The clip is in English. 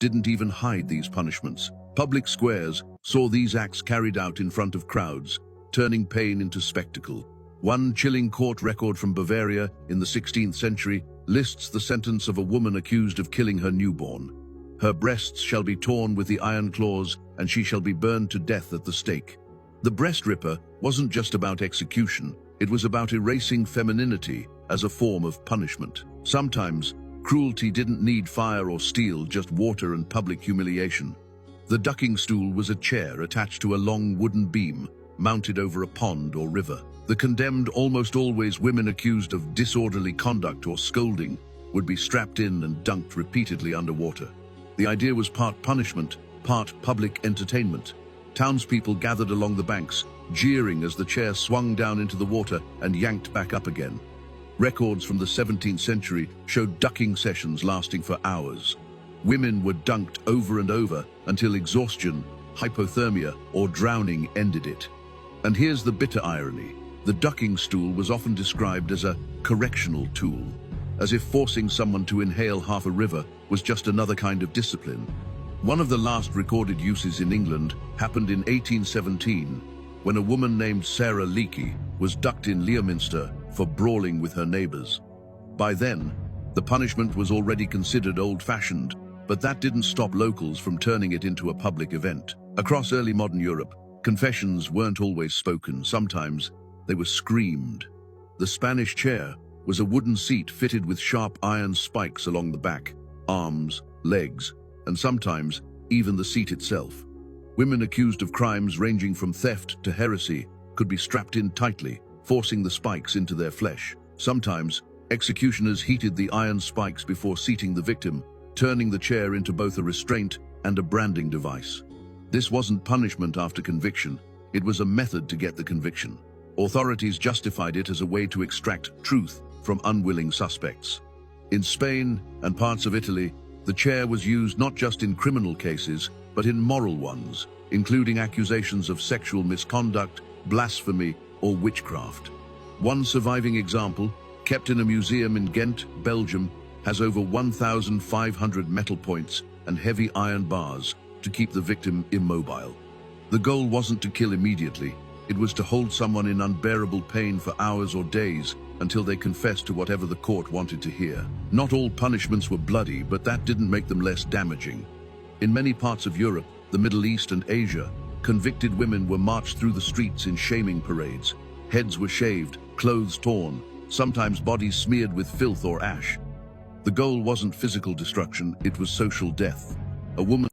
didn't even hide these punishments. Public squares saw these acts carried out in front of crowds, turning pain into spectacle. One chilling court record from Bavaria in the 16th century lists the sentence of a woman accused of killing her newborn. Her breasts shall be torn with the iron claws, and she shall be burned to death at the stake. The breast ripper wasn't just about execution, it was about erasing femininity as a form of punishment. Sometimes, cruelty didn't need fire or steel, just water and public humiliation. The ducking stool was a chair attached to a long wooden beam, mounted over a pond or river. The condemned, almost always women accused of disorderly conduct or scolding, would be strapped in and dunked repeatedly underwater. The idea was part punishment, part public entertainment. Townspeople gathered along the banks, jeering as the chair swung down into the water and yanked back up again. Records from the 17th century showed ducking sessions lasting for hours. Women were dunked over and over until exhaustion, hypothermia, or drowning ended it. And here's the bitter irony. The ducking stool was often described as a correctional tool, as if forcing someone to inhale half a river was just another kind of discipline. One of the last recorded uses in England happened in 1817, when a woman named Sarah Leakey was ducked in Leominster for brawling with her neighbors. By then, the punishment was already considered old-fashioned, but that didn't stop locals from turning it into a public event. Across early modern Europe, confessions weren't always spoken. Sometimes they were screamed. The Spanish chair was a wooden seat fitted with sharp iron spikes along the back, arms, legs, and sometimes even the seat itself. Women accused of crimes ranging from theft to heresy could be strapped in tightly, forcing the spikes into their flesh. Sometimes, executioners heated the iron spikes before seating the victim, turning the chair into both a restraint and a branding device. This wasn't punishment after conviction, it was a method to get the conviction. Authorities justified it as a way to extract truth from unwilling suspects. In Spain and parts of Italy, the chair was used not just in criminal cases, but in moral ones, including accusations of sexual misconduct, blasphemy, or witchcraft. One surviving example, kept in a museum in Ghent, Belgium, has over 1,500 metal points and heavy iron bars to keep the victim immobile. The goal wasn't to kill immediately, it was to hold someone in unbearable pain for hours or days until they confessed to whatever the court wanted to hear. Not all punishments were bloody, but that didn't make them less damaging. In many parts of Europe, the Middle East and Asia, convicted women were marched through the streets in shaming parades. Heads were shaved, clothes torn, sometimes bodies smeared with filth or ash. The goal wasn't physical destruction, it was social death. A woman